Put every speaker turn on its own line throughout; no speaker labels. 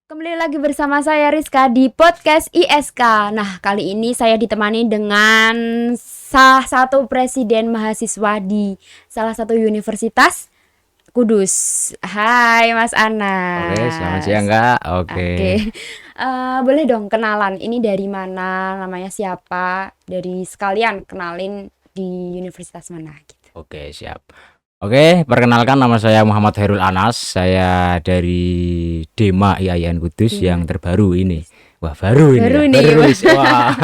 Kembali lagi bersama saya Rizka di podcast ISK. Nah, kali ini saya ditemani dengan salah satu presiden mahasiswa di salah satu universitas Kudus. Hai Mas Anas.
Oke, selamat siang Kak.
Oke.
Oke.
Boleh dong kenalan, ini dari mana, namanya siapa, dari sekalian kenalin di universitas mana gitu.
Oke, siap. Oke, perkenalkan nama saya Muhammad Hairul Anas. Saya dari Dema IAIN Kudus
Dema.
yang terbaru ini. Wah, baru ini.
Baru
ya.
nih.
Baru rilis. Wah.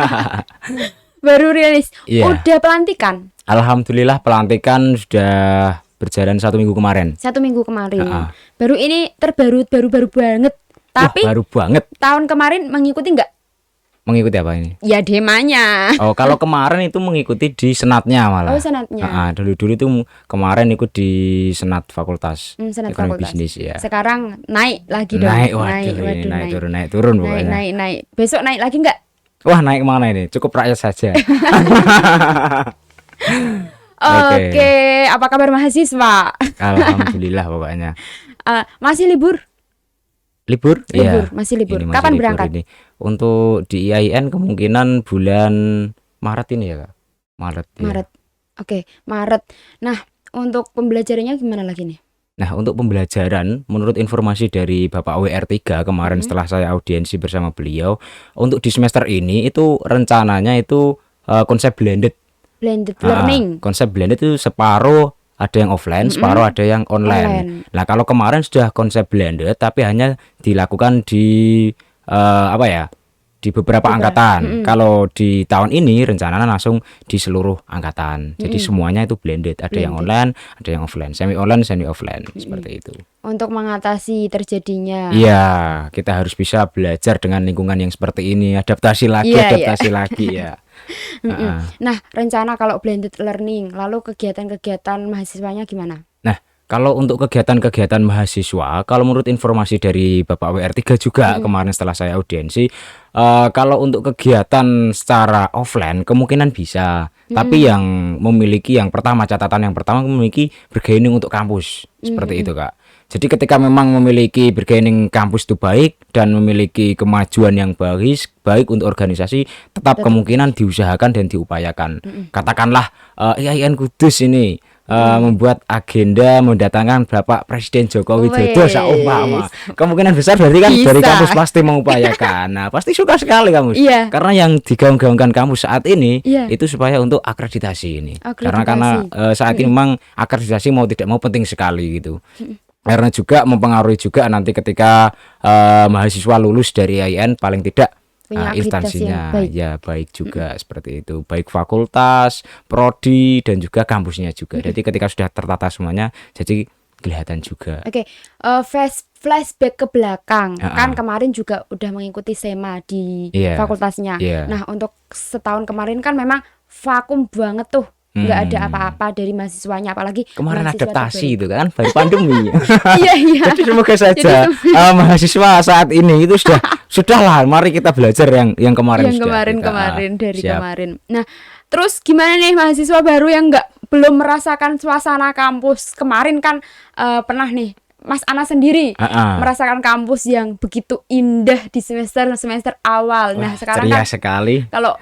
Baru rilis.
Iya.
Udah pelantikan
Alhamdulillah pelantikan sudah berjalan 1 minggu kemarin.
1 minggu kemarin.
Ha-ha.
Baru ini baru banget. Tapi
Wah, baru banget.
tahun kemarin mengikuti nggak?
Mengikuti apa ini?
Ya demanya.
Oh, kalau kemarin itu mengikuti di senatnya malah.
Oh, senatnya.
Dulu itu kemarin ikut di senat fakultas
Senat
ekonomi
fakultas.
bisnis ya.
Sekarang naik lagi dong.
Naik, waduh, ini naik turun pokoknya.
Naik. Besok naik lagi nggak?
Wah, naik kemana ini? Cukup rakyat saja.
Oke. Apa kabar mahasiswa?
Alhamdulillah pokoknya.
Masih libur?
Libur?
Libur,
Iya.
masih libur.
Ini masih
Kapan
libur
berangkat?
ini. Untuk di IAIN kemungkinan bulan Maret ini ya, Kak. Maret. Iya.
Maret. Oke, Maret. Nah, untuk pembelajarannya gimana lagi nih?
Nah, untuk pembelajaran menurut informasi dari Bapak WR3 kemarin setelah saya audiensi bersama beliau, untuk di semester ini itu rencananya itu konsep blended.
Blended learning.
Konsep blended itu separuh ada yang offline, separuh ada yang online. Nah, kalau kemarin sudah konsep blended tapi hanya dilakukan di di beberapa angkatan. Kalau di tahun ini rencananya langsung di seluruh angkatan. Jadi semuanya itu blended. Ada yang online, ada yang offline, semi online, semi offline, seperti itu.
Untuk mengatasi terjadinya.
Iya, kita harus bisa belajar dengan lingkungan yang seperti ini, adaptasi lagi ya.
Nah, rencana kalau blended learning, lalu kegiatan-kegiatan mahasiswanya gimana?
Nah, kalau untuk kegiatan-kegiatan mahasiswa, kalau menurut informasi dari Bapak WR3 juga kemarin setelah saya audiensi, kalau untuk kegiatan secara offline kemungkinan bisa. Tapi yang memiliki yang pertama memiliki bergaining untuk kampus, seperti itu, Kak. Jadi ketika memang memiliki bergaining kampus itu baik dan memiliki kemajuan yang baik untuk organisasi, tetap kemungkinan diusahakan dan diupayakan. Katakanlah IAIN Kudus ini membuat agenda mendatangkan Bapak Presiden Joko Widodo seumpama. Kemungkinan besar berarti kan dari kampus pasti mengupayakan. Nah, pasti suka sekali kampus.
Iya.
Karena yang digaung-gaungkan kampus saat ini itu supaya untuk akreditasi ini. Karena saat ini memang akreditasi mau tidak mau penting sekali gitu. Karena juga mempengaruhi juga nanti ketika mahasiswa lulus dari IAIN paling tidak instansinya baik juga seperti itu, baik fakultas, prodi dan juga kampusnya juga. Jadi ketika sudah tertata semuanya jadi kelihatan juga.
Oke, flashback ke belakang. Kan kemarin juga udah mengikuti SEMA di fakultasnya. Nah, untuk setahun kemarin kan memang vakum banget tuh. Nggak ada apa-apa dari mahasiswanya, apalagi
kemarin adaptasi itu kan baru pandemi.
Iya.
Jadi semoga saja mahasiswa saat ini itu sudahlah, mari kita belajar yang kemarin
kemarin. Nah, terus gimana nih mahasiswa baru yang belum merasakan suasana kampus kemarin kan pernah nih Mas Anas sendiri merasakan kampus yang begitu indah di semester awal. Nah, sekarang kan
sekali.
Kalau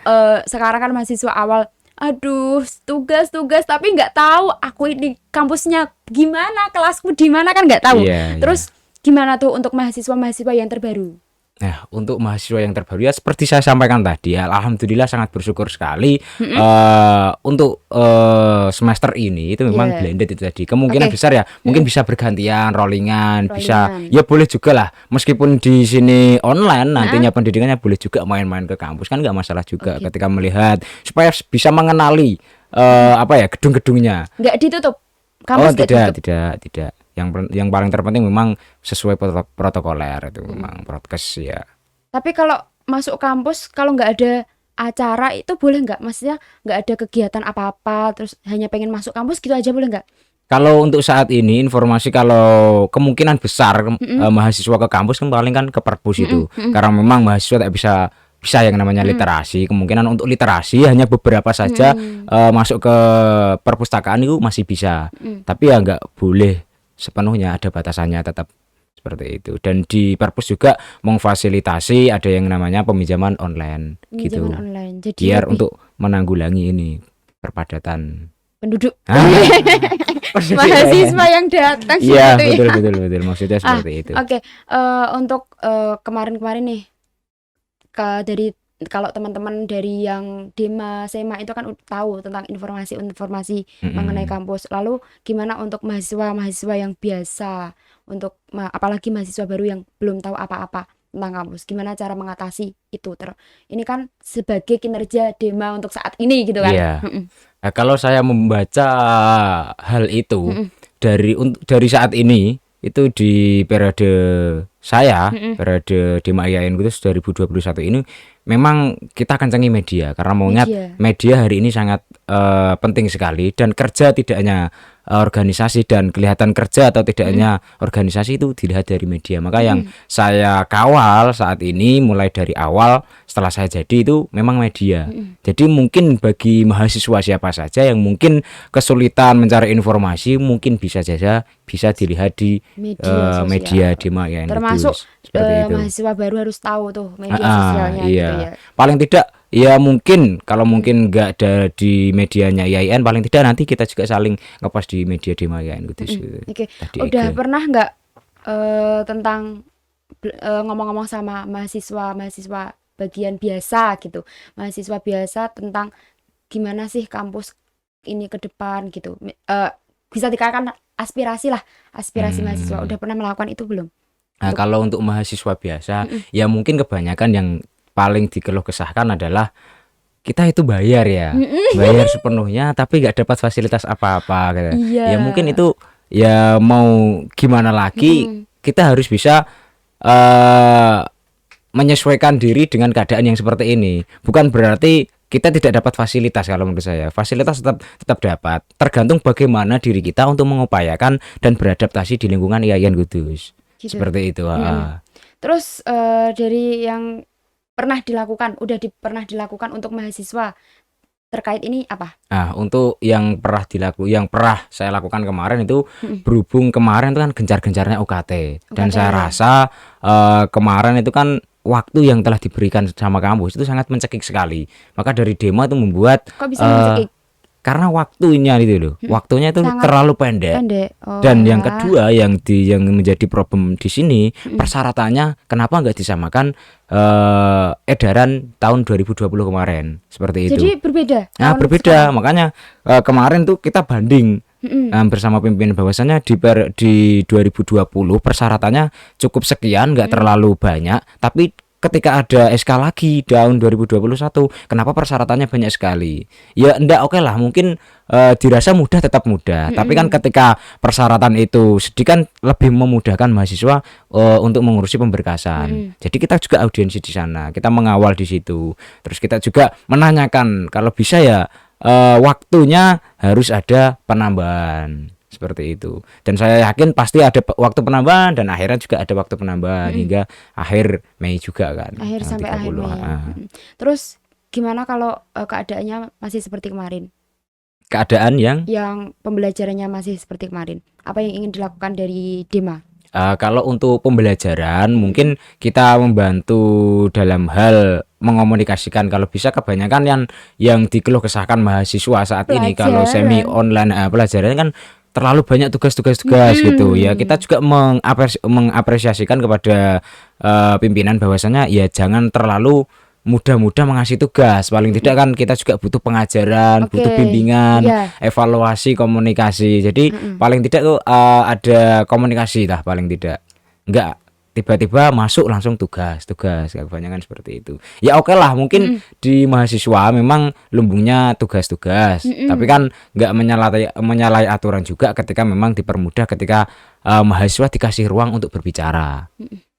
sekarang kan mahasiswa awal, aduh tugas tapi nggak tahu aku ini kampusnya gimana, kelasku di mana kan nggak tahu. Terus gimana tuh untuk mahasiswa yang terbaru?
Nah, untuk mahasiswa yang terbaru ya seperti saya sampaikan tadi, alhamdulillah sangat bersyukur sekali untuk semester ini itu memang blended itu tadi. Kemungkinan besar ya, mungkin bisa bergantian, rollingan, bisa ya boleh juga lah. Meskipun di sini online nantinya pendidikannya boleh juga main-main ke kampus kan nggak masalah juga ketika melihat supaya bisa mengenali gedung-gedungnya.
Nggak ditutup. Kampus
tidak. Yang paling terpenting memang sesuai protokoler itu memang prokes ya.
Tapi kalau masuk kampus kalau nggak ada acara itu boleh nggak? Maksudnya nggak ada kegiatan apa-apa terus hanya pengen masuk kampus gitu aja boleh nggak?
Kalau untuk saat ini informasi kalau kemungkinan besar mahasiswa ke kampus kan paling kan ke perpus itu. Karena memang mahasiswa tak bisa yang namanya literasi. Kemungkinan untuk literasi hanya beberapa saja masuk ke perpustakaan itu masih bisa. Tapi ya nggak boleh sepenuhnya, ada batasannya tetap seperti itu. Dan di Perpus juga memfasilitasi ada yang namanya peminjaman online gitu.
Online. Jadi
biar untuk menanggulangi ini perpadatan
penduduk mahasiswa yang datang
iya
gitu
betul maksudnya seperti itu.
Oke. Untuk kemarin-kemarin nih dari kalau teman-teman dari yang Dema Sema itu kan tahu tentang informasi mengenai kampus. Lalu gimana untuk mahasiswa yang biasa, untuk apalagi mahasiswa baru yang belum tahu apa-apa tentang kampus, gimana cara mengatasi itu? Ini kan sebagai kinerja Dema untuk saat ini gitu kan.
Iya. Nah, kalau saya membaca hal itu dari saat ini itu di periode saya, periode Dema IAIN itu 2021 ini memang kita kencangi media karena mengingat media hari ini sangat penting sekali, dan kerja tidak hanya organisasi dan kelihatan kerja atau tidaknya organisasi itu dilihat dari media. Maka yang saya kawal saat ini mulai dari awal setelah saya jadi itu memang media. Jadi mungkin bagi mahasiswa siapa saja yang mungkin kesulitan mencari informasi mungkin bisa dilihat di media Dema IAIN.
Termasuk mahasiswa baru harus tahu tuh media sosialnya gitu ya.
Paling tidak ya mungkin kalau mungkin nggak ada di medianya IAIN, paling tidak nanti kita juga saling ngepost di media Dema IAIN gitu.
Oke. Udah pernah nggak tentang ngomong-ngomong sama mahasiswa bagian biasa gitu, mahasiswa biasa tentang gimana sih kampus ini ke depan gitu, bisa dikatakan aspirasi mahasiswa, udah pernah melakukan itu belum?
Nah, kalau untuk mahasiswa biasa ya mungkin kebanyakan yang paling dikeluh kesahkan adalah kita itu bayar bayar sepenuhnya tapi nggak dapat fasilitas apa-apa gitu. Ya mungkin itu ya mau gimana lagi, kita harus bisa menyesuaikan diri dengan keadaan yang seperti ini. Bukan berarti kita tidak dapat fasilitas. Kalau menurut saya fasilitas tetap dapat, tergantung bagaimana diri kita untuk mengupayakan dan beradaptasi di lingkungan IAIN Kudus gitu. Seperti itu.
Terus dari yang pernah dilakukan untuk mahasiswa terkait ini apa?
Nah, untuk yang pernah saya lakukan kemarin itu berhubung kemarin itu kan gencar-gencarnya UKT. Dan saya rasa kemarin itu kan waktu yang telah diberikan sama kampus itu sangat mencekik sekali. Maka dari Dema itu membuat
kok bisa mencekik?
Karena waktunya itu loh, waktunya itu sangat terlalu pendek. Dan yang kedua yang menjadi problem di sini persyaratannya kenapa nggak disamakan edaran tahun 2020 kemarin seperti itu.
Jadi berbeda.
Nah, berbeda. Makanya kemarin tuh kita banding bersama pimpinan bahwasannya di 2020 persyaratannya cukup sekian, nggak terlalu banyak, tapi ketika ada SK lagi tahun 2021, kenapa persyaratannya banyak sekali? Ya enggak, oke lah, mungkin dirasa mudah tetap mudah, tapi kan ketika persyaratan itu sedikit kan lebih memudahkan mahasiswa untuk mengurusi pemberkasan. Jadi kita juga audiensi di sana, kita mengawal di situ. Terus kita juga menanyakan kalau bisa ya waktunya harus ada penambahan. Seperti itu. Dan saya yakin pasti ada waktu penambahan dan akhirnya juga ada waktu penambahan hingga akhir Mei juga kan.
Sampai 30. Akhir Mei. Terus gimana kalau keadaannya masih seperti kemarin?
Keadaan yang
pembelajarannya masih seperti kemarin. Apa yang ingin dilakukan dari Dema?
Kalau untuk pembelajaran mungkin kita membantu dalam hal mengomunikasikan, kalau bisa kebanyakan yang dikeluh kesahkan mahasiswa saat ini kalau semi online pelajarannya kan terlalu banyak tugas gitu ya. Kita juga mengapresiasikan kepada pimpinan bahwasanya ya jangan terlalu mudah-mudah mengasih tugas. Paling tidak kan kita juga butuh pengajaran, butuh bimbingan, evaluasi, komunikasi. Jadi paling tidak tuh ada komunikasi lah paling tidak. Enggak tiba-tiba masuk langsung tugas kebanyakan seperti itu. Ya oke lah, mungkin di mahasiswa memang lumbungnya tugas-tugas, tapi kan nggak menyalahi aturan juga ketika memang dipermudah ketika mahasiswa dikasih ruang untuk berbicara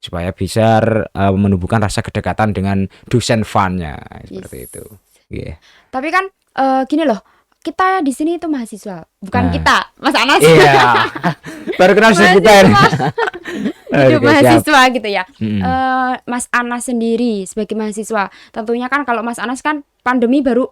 supaya bisa menumbuhkan rasa kedekatan dengan dosen fannya seperti itu.
Tapi kan gini loh, kita di sini itu mahasiswa, bukan kita, Mas Anas.
Iya. Baru kenal kita.
Hidup mahasiswa gitu ya. Mas Anas sendiri sebagai mahasiswa, tentunya kan kalau Mas Anas kan pandemi baru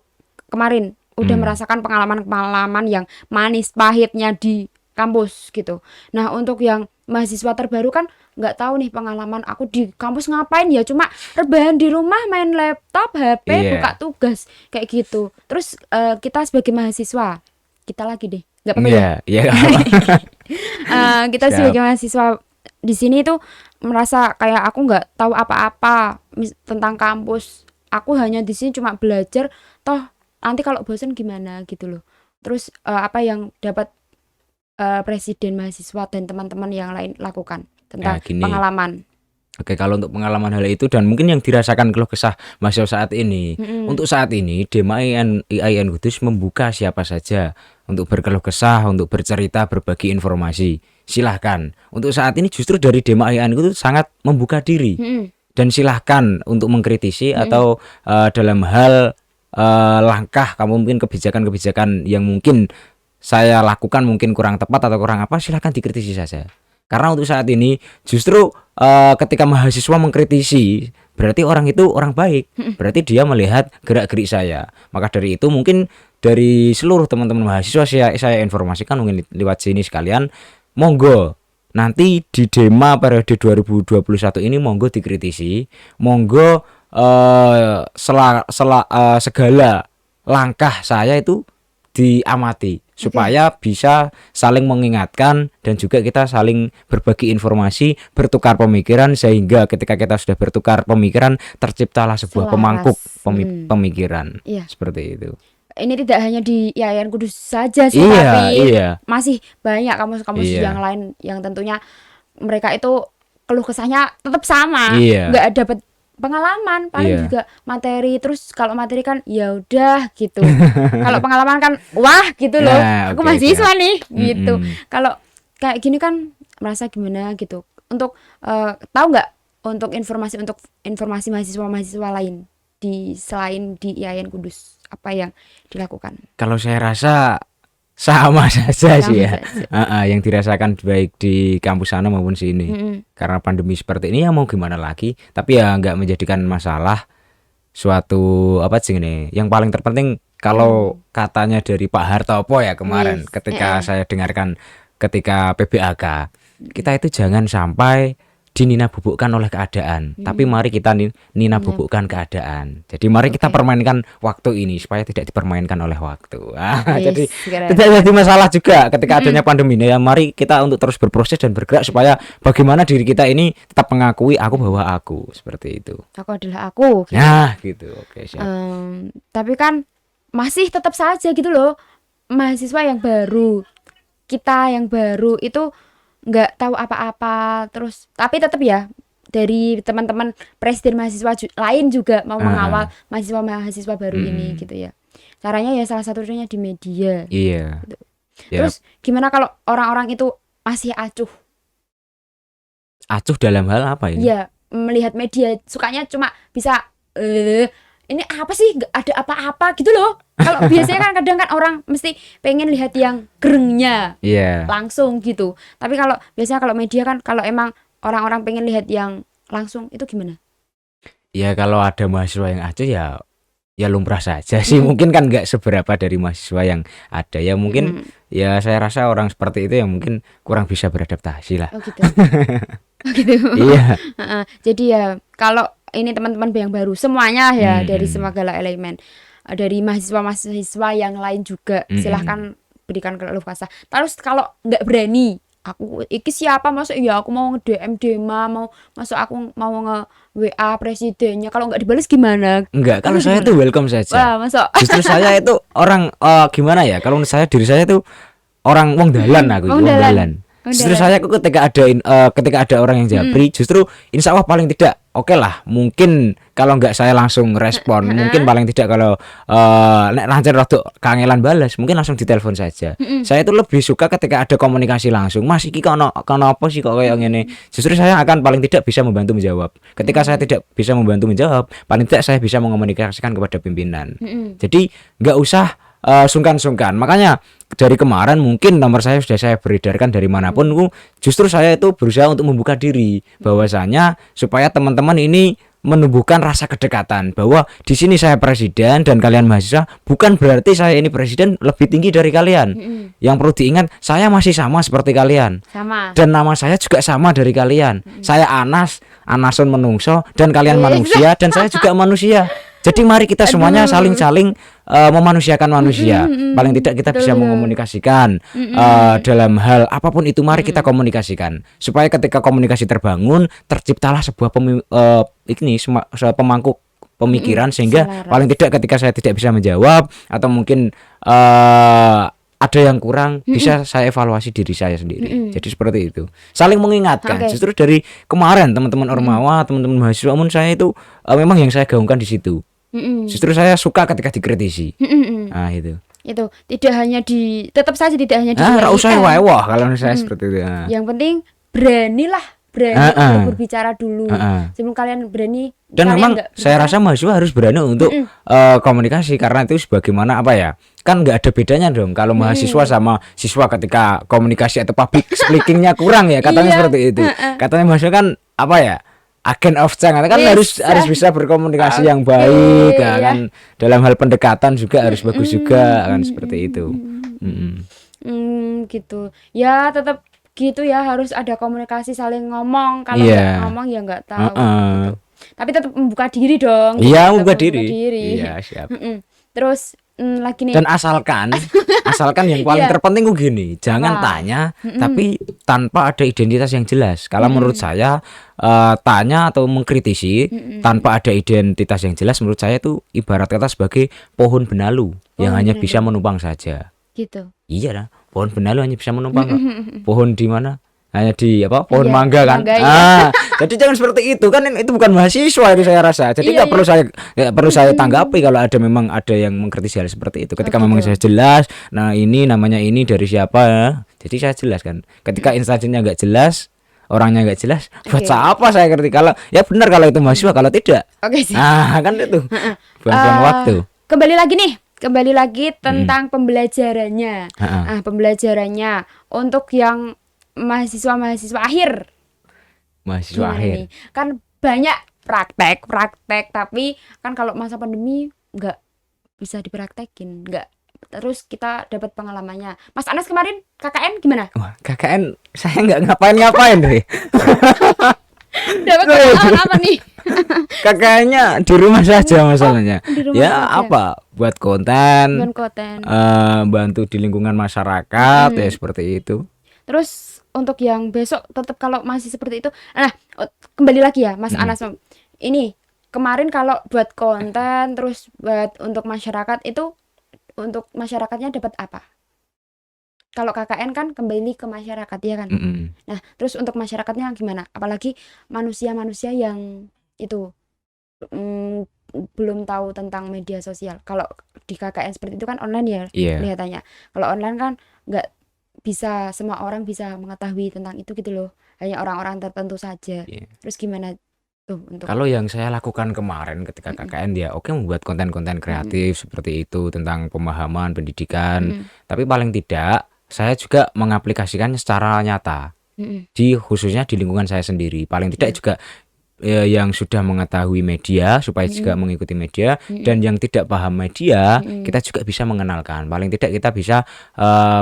kemarin udah merasakan pengalaman yang manis pahitnya di kampus gitu. Nah untuk yang mahasiswa terbaru kan nggak tahu nih pengalaman aku di kampus ngapain ya, cuma rebahan di rumah main laptop, HP, buka tugas kayak gitu. Terus kita sebagai mahasiswa, kita lagi deh nggak apa-apa ya. Kita sebagai mahasiswa di sini tuh merasa kayak aku nggak tahu apa-apa tentang kampus. Aku hanya di sini cuma belajar, toh nanti kalau bosan gimana gitu loh. Terus apa yang dapat presiden mahasiswa dan teman-teman yang lain lakukan tentang pengalaman.
Oke, kalau untuk pengalaman hal itu dan mungkin yang dirasakan keluh kesah mahasiswa saat ini, untuk saat ini DEMA IAIN Kudus membuka siapa saja untuk berkeluh kesah, untuk bercerita, berbagi informasi. Silahkan. Untuk saat ini justru dari DEMA IAIN Kudus sangat membuka diri dan silahkan untuk mengkritisi atau dalam hal langkah kamu mungkin kebijakan-kebijakan yang mungkin saya lakukan mungkin kurang tepat atau kurang apa, silahkan dikritisi saja. Karena untuk saat ini justru ketika mahasiswa mengkritisi berarti orang itu orang baik, berarti dia melihat gerak-gerik saya. Maka dari itu mungkin dari seluruh teman-teman mahasiswa saya informasikan mungkin lewat sini sekalian, monggo nanti di DEMA periode 2021 ini monggo dikritisi, monggo segala langkah saya itu diamati supaya bisa saling mengingatkan dan juga kita saling berbagi informasi, bertukar pemikiran, sehingga ketika kita sudah bertukar pemikiran terciptalah sebuah pemangkuk pemikiran. Seperti itu.
Ini tidak hanya di IAIN Kudus saja sih, tapi masih banyak kampus-kampus yang lain yang tentunya mereka itu keluh kesahnya tetap sama, nggak dapat pengalaman, paling juga materi. Terus kalau materi kan ya udah gitu. Kalau pengalaman kan wah gitu loh. Aku mahasiswa nih gitu. Kalau kayak gini kan merasa gimana gitu. Untuk tahu nggak untuk informasi mahasiswa mahasiswa lain selain di IAIN Kudus apa yang dilakukan?
Kalau saya rasa sama saja sih ya. Yang dirasakan baik di kampus sana maupun sini. Karena pandemi seperti ini ya mau gimana lagi. Tapi ya nggak menjadikan masalah suatu apa sih ini. Yang paling terpenting kalau katanya dari Pak Hartopo ya kemarin ketika saya dengarkan ketika PBAK, kita itu jangan sampai dinina bubukkan oleh keadaan, tapi mari kita nina bubukkan keadaan. Jadi mari kita permainkan waktu ini supaya tidak dipermainkan oleh waktu. Jadi tidak jadi masalah juga ketika adanya pandemi ini. Ya mari kita untuk terus berproses dan bergerak supaya bagaimana diri kita ini tetap mengakui aku bahwa aku seperti itu.
Aku adalah aku.
Gitu. Nah, gitu. Oke, siap.
Tapi kan masih tetap saja gitu loh, mahasiswa yang baru, kita yang baru itu nggak tahu apa-apa. Terus tapi tetap ya dari teman-teman presiden mahasiswa lain juga mau mengawal mahasiswa baru ini gitu ya. Caranya ya salah satunya di media. Gitu. Terus gimana kalau orang-orang itu masih acuh
dalam hal apa ini?
Ya melihat media sukanya cuma bisa ini apa sih, nggak ada apa-apa gitu loh. Kalau biasanya kan kadang kan orang mesti pengen lihat yang gerengnya langsung gitu. Tapi kalau biasanya kalau media kan kalau emang orang-orang pengen lihat yang langsung itu gimana?
Ya kalau ada mahasiswa yang acuh ya lumrah saja sih. Mungkin kan nggak seberapa dari mahasiswa yang ada ya mungkin ya saya rasa orang seperti itu yang mungkin kurang bisa beradaptasi lah.
Oh gitu. Iya. Jadi ya kalau ini teman-teman yang baru semuanya ya dari segala elemen, dari mahasiswa yang lain juga silahkan berikan keluh kesah. Terus kalau nggak berani, aku iki siapa masuk ya aku mau nge-DM DEMA, mau masuk aku mau nge-WA presidennya, kalau nggak dibalas gimana?
Enggak, kalau saya tuh welcome saja.
Wah, masuk.
Justru saya itu orang gimana ya? Kalau diri saya tuh orang wong dalan aku, wong dalan. Justru saya ketika ada orang yang japri, justru insya Allah paling tidak oke lah. Mungkin kalau nggak saya langsung respon, mungkin paling tidak kalau nek lancar rodok kangelan balas, mungkin langsung ditelepon saja. Saya itu lebih suka ketika ada komunikasi langsung. Mas iki kono apa sih kok kayak gini? Justru saya akan paling tidak bisa membantu menjawab. Ketika saya tidak bisa membantu menjawab, paling tidak saya bisa mengomunikasikan kepada pimpinan. Jadi nggak usah sungkan-sungkan. Makanya dari kemarin mungkin nomor saya sudah saya beredarkan dari manapun, justru saya itu berusaha untuk membuka diri bahwasanya supaya teman-teman ini menumbuhkan rasa kedekatan bahwa di sini saya presiden dan kalian mahasiswa, bukan berarti saya ini presiden lebih tinggi dari kalian. Yang perlu diingat, saya masih sama seperti kalian.
Sama.
Dan nama saya juga sama dari kalian. Saya Anas, Anasun menungso, dan kalian manusia, dan saya juga manusia. Jadi mari kita semuanya saling-saling memanusiakan manusia. Paling tidak kita bisa mengomunikasikan dalam hal apapun itu. Mari kita komunikasikan supaya ketika komunikasi terbangun, terciptalah sebuah pemangku pemikiran sehingga paling tidak ketika saya tidak bisa menjawab atau mungkin ada yang kurang, bisa saya evaluasi diri saya sendiri. Jadi seperti itu, saling mengingatkan. Justru dari kemarin teman-teman Ormawa, teman-teman mahasiswa umum saya itu memang yang saya gaungkan di situ. Justru saya suka ketika dikritisi. Nah itu
tidak hanya tetap saja tidak hanya
nggak usah wah kalau saya seperti itu.
Yang penting berani berbicara dulu sebelum kalian berani.
Dan memang saya rasa mahasiswa harus berani untuk komunikasi, karena itu sebagaimana apa ya, kan nggak ada bedanya dong kalau mahasiswa sama siswa ketika komunikasi atau public speakingnya kurang ya, katanya seperti itu. Katanya mahasiswa kan apa ya, agent of change, kan harus bisa berkomunikasi yang baik kan. Dalam hal pendekatan juga harus bagus juga kan, seperti itu.
Gitu ya, tetap gitu ya, harus ada komunikasi, saling ngomong. Kalau nggak ngomong ya nggak tahu gitu. Tapi tetap membuka diri dong.
Iya, membuka diri. Iya, siap.
Terus lagi nih.
Dan asalkan yang paling terpenting gini, jangan tanya tapi tanpa ada identitas yang jelas. Kalau menurut saya tanya atau mengkritisi tanpa ada identitas yang jelas, menurut saya itu ibarat kata sebagai pohon benalu yang hanya bisa menumpang saja.
Gitu.
Iya lah, pohon benalu hanya bisa menumpang. Pohon di mana? Hanya di pohon mangga kan. Jadi jangan seperti itu kan, itu bukan mahasiswa itu saya rasa. Jadi nggak perlu saya tanggapi kalau memang ada yang mengkritisi hal seperti itu. Ketika memang saya jelas, nah ini namanya ini dari siapa ya. Jadi saya jelas kan. Ketika instansinya nggak jelas, orangnya nggak jelas, buat apa saya ngerti? Kalau ya benar kalau itu mahasiswa, kalau tidak. Kan itu buang-buang waktu.
Kembali lagi tentang pembelajarannya. Pembelajarannya untuk yang mahasiswa akhir.
Mahasiswa akhir.
Kan banyak praktek, tapi kan kalau masa pandemi nggak bisa dipraktekin, nggak. Terus kita dapat pengalamannya. Mas Anas kemarin KKN gimana?
Wah, KKN saya nggak ngapain deh.
Dapat pengalaman apa nih?
KKN-nya di rumah saja masalahnya. Apa? Buat konten. Bantu di lingkungan masyarakat ya seperti itu.
Terus untuk yang besok tetap kalau masih seperti itu. Nah, kembali lagi ya Mas Anas. Ini kemarin kalau buat konten terus buat untuk masyarakat itu, untuk masyarakatnya dapat apa? Kalau KKN kan kembali ke masyarakat ya kan. Nah, terus untuk masyarakatnya gimana? Apalagi manusia-manusia yang itu belum tahu tentang media sosial. Kalau di KKN seperti itu kan online ya kelihatannya. Kalau online kan nggak bisa semua orang bisa mengetahui tentang itu gitu loh. Hanya orang-orang tertentu saja. Terus gimana tuh untuk
kalau yang saya lakukan kemarin ketika KKN membuat konten-konten kreatif seperti itu tentang pemahaman pendidikan. Tapi paling tidak saya juga mengaplikasikannya secara nyata khususnya di lingkungan saya sendiri. Paling tidak juga yang sudah mengetahui media supaya juga mengikuti media, dan yang tidak paham media kita juga bisa mengenalkan. Paling tidak kita bisa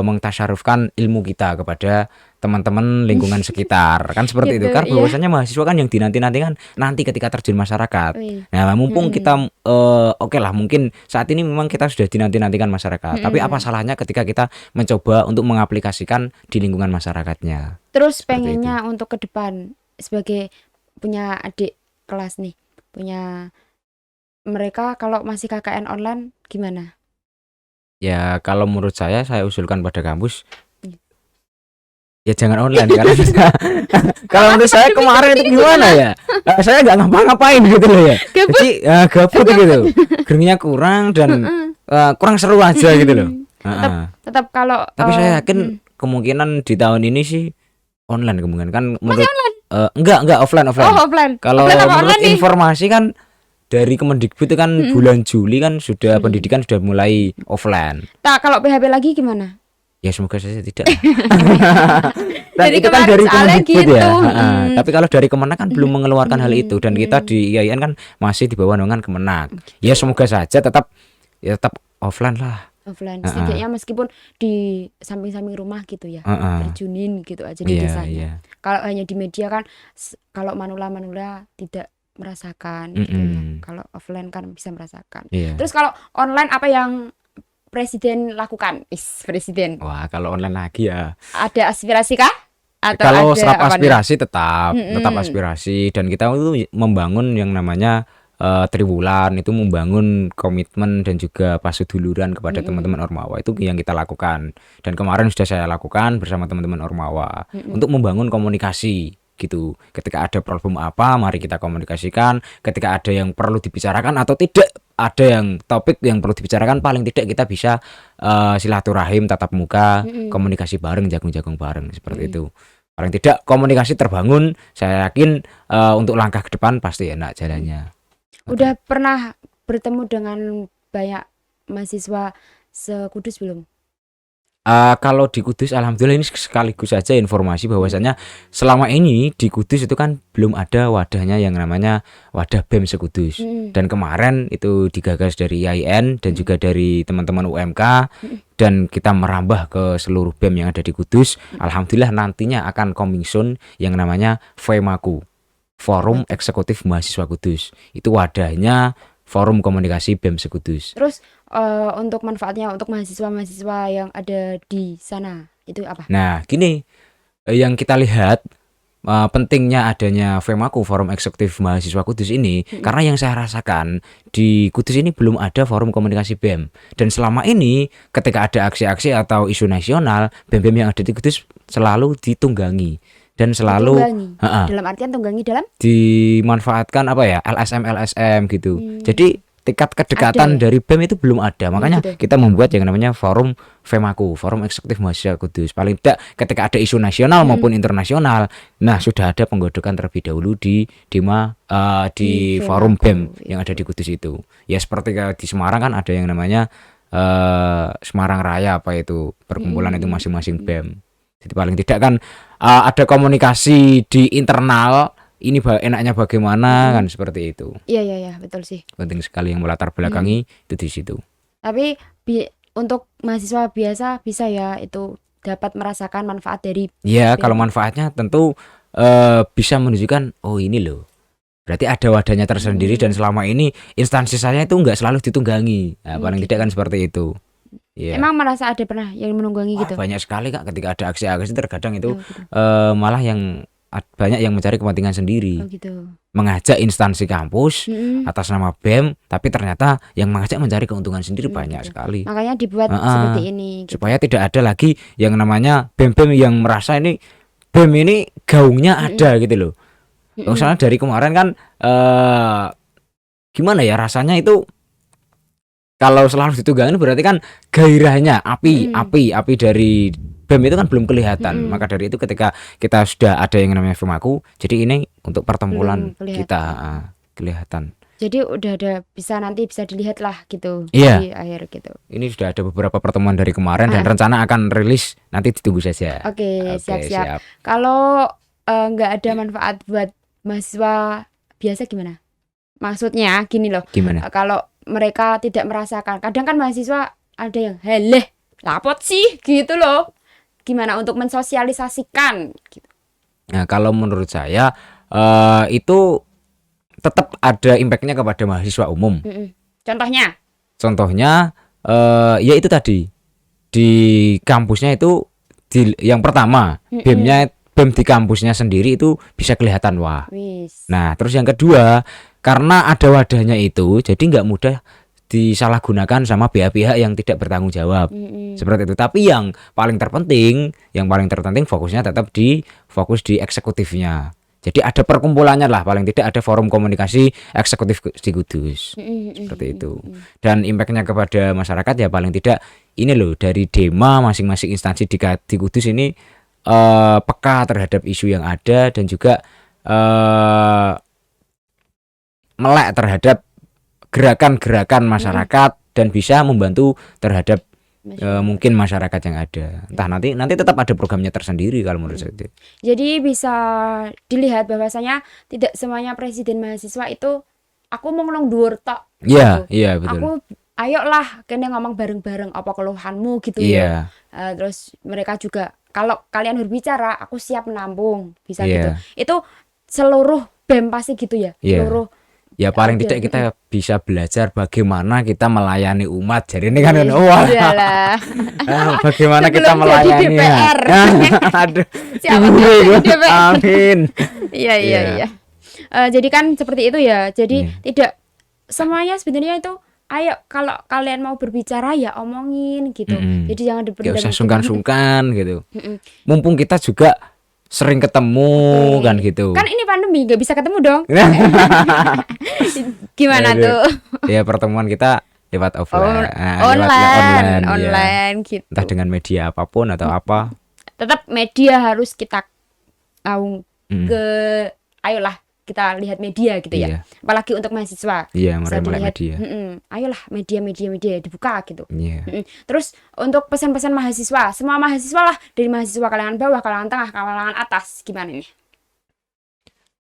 mengtasyarufkan ilmu kita kepada teman-teman lingkungan sekitar kan seperti itu kan. Bahwasanya mahasiswa kan yang dinanti-nantikan nanti ketika terjun masyarakat. Nah mumpung kita lah, mungkin saat ini memang kita sudah dinanti-nantikan masyarakat, tapi apa salahnya ketika kita mencoba untuk mengaplikasikan di lingkungan masyarakatnya.
Terus pengennya untuk ke depan, sebagai punya adik kelas nih, punya mereka kalau masih KKN online gimana?
Ya kalau menurut saya usulkan pada kampus ya jangan online karena kalau menurut saya kemarin itu gimana ya, saya nggak ngapa-ngapain gitu loh ya. Jadi gabut gitu, gerungnya kurang dan kurang seru aja gitu loh.
Tetap kalau
tapi saya yakin kemungkinan di tahun ini sih online kemungkinan kan menurut enggak offline. Kalau menurut informasi kan dari Kemendikbud itu kan bulan Juli kan sudah pendidikan sudah mulai offline.
Kalau PHB lagi gimana?
Ya semoga saja tidak. Dan
Dari
itu kan
kemarin
dari
soalnya
Kemendikbud
gitu.
ya. Tapi kalau dari Kemenak kan belum mengeluarkan hal itu, dan kita di IAIN kan masih di bawah naungan Kemenak. Ya semoga saja tetap offline lah.
Offline setidaknya meskipun di samping-samping rumah gitu ya, terjunin gitu aja di desanya. Kalau hanya di media kan, kalau manula-manula tidak merasakan gitu ya. Kalau offline kan bisa merasakan. Terus kalau online apa yang Presiden lakukan? Presiden.
Wah, kalau online lagi ya.
Ada aspirasi kah? Atau
kalau
ada
serap
apa
aspirasi tetap aspirasi, dan kita itu membangun yang namanya Triwulan, itu membangun komitmen dan juga pasuduluran kepada teman-teman Ormawa, itu yang kita lakukan. Dan kemarin sudah saya lakukan bersama teman-teman Ormawa untuk membangun komunikasi gitu. Ketika ada problem apa, mari kita komunikasikan. Ketika ada yang perlu dibicarakan atau tidak ada yang topik yang perlu dibicarakan, paling tidak kita bisa silaturahim tatap muka, komunikasi bareng, jagung-jagung bareng seperti itu. Paling tidak komunikasi terbangun, saya yakin untuk langkah ke depan pasti enak jalannya.
Udah pernah bertemu dengan banyak mahasiswa se-Kudus belum?
Kalau di Kudus alhamdulillah, ini sekaligus saja informasi bahwasanya selama ini di Kudus itu kan belum ada wadahnya yang namanya wadah BEM se-Kudus. Dan kemarin itu digagas dari IAIN dan juga dari teman-teman UMK, dan kita merambah ke seluruh BEM yang ada di Kudus. Alhamdulillah nantinya akan coming soon yang namanya FEMAKU, Forum Eksekutif Mahasiswa Kudus. Itu wadahnya Forum Komunikasi BEM se-Kudus.
Terus untuk manfaatnya untuk mahasiswa-mahasiswa yang ada di sana itu apa?
Nah, gini, yang kita lihat pentingnya adanya FEMAKU, Forum Eksekutif Mahasiswa Kudus ini, karena yang saya rasakan di Kudus ini belum ada forum komunikasi BEM. Dan selama ini ketika ada aksi-aksi atau isu nasional, BEM-BEM yang ada di Kudus selalu ditunggangi dan selalu
dalam artian tunggangi dalam
dimanfaatkan apa ya, LSM gitu. Jadi tingkat kedekatan dari BEM itu belum ada. Makanya kita membuat yang namanya Forum FEMAKU, Forum Eksekutif Mahasiswa Kudus. Paling tidak ketika ada isu nasional maupun internasional, nah sudah ada penggodokan terlebih dahulu di Forum BEM yang ada di Kudus itu. Ya seperti di Semarang kan ada yang namanya Semarang Raya, apa itu, perkumpulan itu masing-masing BEM. Jadi paling tidak kan ada komunikasi di internal. Ini enaknya bagaimana kan, seperti itu.
Iya betul sih.
Penting sekali yang melatar belakangi itu di situ.
Tapi untuk mahasiswa biasa bisa ya itu dapat merasakan manfaat dari.
Ya kalau manfaatnya tentu bisa menunjukkan, oh ini loh, berarti ada wadahnya tersendiri, dan selama ini instansi saya itu nggak selalu ditunggangi. Nah, paling tidak kan seperti itu.
Yeah. Emang merasa ada pernah yang menunggangi gitu?
Banyak sekali Kak, ketika ada aksi-aksi terkadang itu malah yang banyak yang mencari kepentingan sendiri, mengajak instansi kampus atas nama BEM, tapi ternyata yang mengajak mencari keuntungan sendiri banyak sekali.
Makanya dibuat seperti ini,
supaya tidak ada lagi yang namanya BEM-BEM yang merasa ini BEM ini gaungnya ada gitu loh. Misalnya dari kemarin kan gimana ya rasanya itu, kalau selalu ditunggangi berarti kan gairahnya api dari BEM itu kan belum kelihatan. Maka dari itu ketika kita sudah ada yang namanya FEMAKU, jadi ini untuk pertemuan kita kelihatan.
Jadi udah ada, nanti bisa dilihat lah gitu
di
akhir gitu.
Ini sudah ada beberapa pertemuan dari kemarin dan rencana akan rilis, nanti ditunggu saja.
Oke, siap. Kalau nggak ada manfaat buat mahasiswa biasa gimana? Maksudnya gini loh.
Gimana?
Kalau mereka tidak merasakan, kadang kan mahasiswa ada yang heleh lapot sih gitu loh. Gimana untuk mensosialisasikan gitu?
Nah, kalau menurut saya itu tetap ada impactnya kepada mahasiswa umum. Contohnya ya itu tadi di kampusnya itu yang pertama BEM di kampusnya sendiri itu bisa kelihatan wah. Nah terus yang kedua, karena ada wadahnya itu, jadi nggak mudah disalahgunakan sama pihak-pihak yang tidak bertanggung jawab. Seperti itu. Tapi yang paling terpenting fokusnya tetap fokus di eksekutifnya. Jadi ada perkumpulannya lah, paling tidak ada forum komunikasi eksekutif di Kudus. Seperti itu. Dan impactnya kepada masyarakat ya paling tidak ini loh, dari Dema masing-masing instansi di Kudus ini peka terhadap isu yang ada, dan juga melek terhadap gerakan-gerakan masyarakat dan bisa membantu terhadap mungkin masyarakat yang ada. Entah nanti tetap ada programnya tersendiri kalau menurut saya.
Jadi bisa dilihat bahwasanya tidak semuanya presiden mahasiswa itu aku mau ngomong dhuwur tok.
Iya, iya betul.
Aku ayolah kene ngomong bareng-bareng apa keluhanmu gitu
Iya.
ya. Terus mereka juga kalau kalian berbicara aku siap menampung, bisa
Iya.
gitu. Itu seluruh BEM pasti gitu ya.
Iya.
Seluruh
Ya paling
ada.
tidak kita bisa belajar bagaimana kita melayani umat. Jadi ini kan wah.
Iyalah.
Bagaimana kita
Sebelum jadi
melayani
DPR.
Aduh.
Siapa
Ngeri
jadi
gua.
DPR?
Amin.
Iya.
Iya.
Jadi kan seperti itu ya. Jadi
Iya.
tidak semuanya sebenarnya itu ayo kalau kalian mau berbicara ya omongin gitu. Jadi jangan
Gak
dipendam.
usah sungkan-sungkan gitu.
Mm-mm.
Mumpung kita juga sering ketemu kan gitu.
Kan ini pandemi nggak bisa ketemu dong. Gimana
Aduh.
tuh?
Ya pertemuan kita lewat offline.
Online,
ya.
online gitu.
Entah dengan media apapun atau apa.
Tetap media harus kita tahu ke ayolah kita lihat media gitu ya.
Iya.
Apalagi untuk mahasiswa.
Iya,
Bisa
mulai
dilihat,
media.
ayolah media dibuka gitu.
Iya.
Terus untuk pesan-pesan mahasiswa, semua mahasiswa lah, dari mahasiswa kalangan bawah, kalangan tengah, kalangan atas, gimana nih?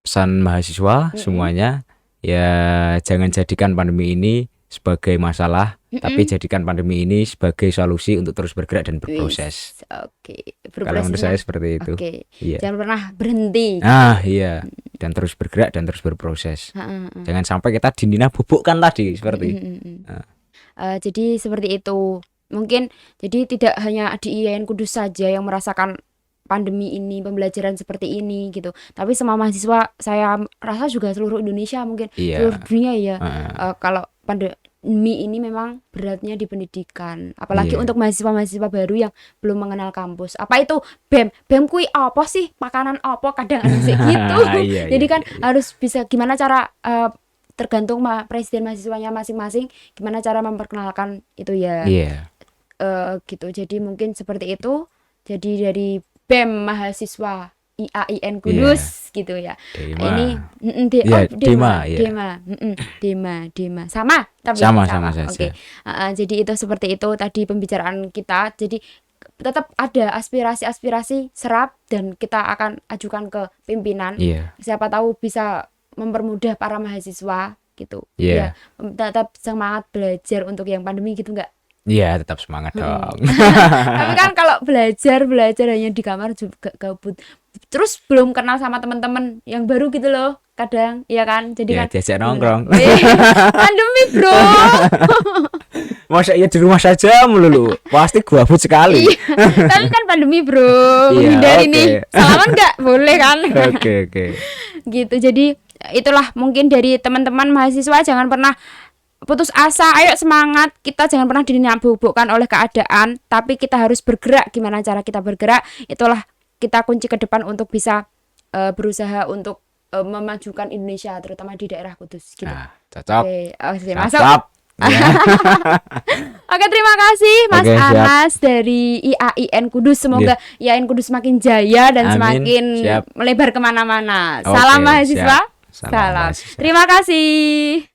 Pesan mahasiswa semuanya ya jangan jadikan pandemi ini sebagai masalah, tapi jadikan pandemi ini sebagai solusi untuk terus bergerak dan berproses.
Oke,
Kalau menurut saya seperti itu.
Oke.
Iya.
Jangan pernah berhenti.
Iya, dan terus bergerak dan terus berproses. Jangan sampai kita dinina bubukkan tadi seperti.
Jadi seperti itu. Mungkin jadi tidak hanya di IAIN Kudus saja yang merasakan pandemi ini, pembelajaran seperti ini gitu. Tapi semua mahasiswa saya rasa juga seluruh Indonesia mungkin seluruh dunia ya. Kalau pandemi ini memang beratnya di pendidikan. Apalagi untuk mahasiswa-mahasiswa baru yang belum mengenal kampus. Apa itu BEM? BEM kui apa sih? Makanan apa? Kadang ada gitu. Jadi kan harus bisa gimana cara tergantung presiden mahasiswanya masing-masing gimana cara memperkenalkan itu ya. Gitu. Jadi mungkin seperti itu. Jadi dari BEM mahasiswa IAIN Kudus gitu ya. Dema. Sama tapi
sama saja.
Oke. Jadi itu seperti itu tadi pembicaraan kita. Jadi tetap ada aspirasi serap dan kita akan ajukan ke pimpinan. Siapa tahu bisa mempermudah para mahasiswa gitu. Ya, tetap semangat belajar untuk yang pandemi gitu enggak?
Iya, tetap semangat dong.
Tapi kan kalau belajar hanya di kamar juga gabut. Terus belum kenal sama teman-teman yang baru gitu loh. Kadang, iya kan? Jadi kan
diajak nongkrong.
Pandemi, Bro.
Masa iya di rumah saja melulu. Pasti gabut sekali.
Tapi kan pandemi, Bro. Menghindari nih. Salaman enggak? Boleh kan?
Oke.
Gitu. Jadi itulah mungkin dari teman-teman mahasiswa jangan pernah putus asa, ayo semangat, kita jangan pernah dinabubukkan oleh keadaan, tapi kita harus bergerak. Gimana cara kita bergerak? Itulah kita kunci ke depan untuk bisa berusaha untuk memajukan Indonesia, terutama di daerah Kudus. Gitu.
Cocok.
Masuk. Oke, terima kasih Mas Anas dari IAIN Kudus. Semoga IAIN Kudus semakin jaya dan semakin melebar kemana-mana. Salam mahasiswa. Salam. Terima kasih.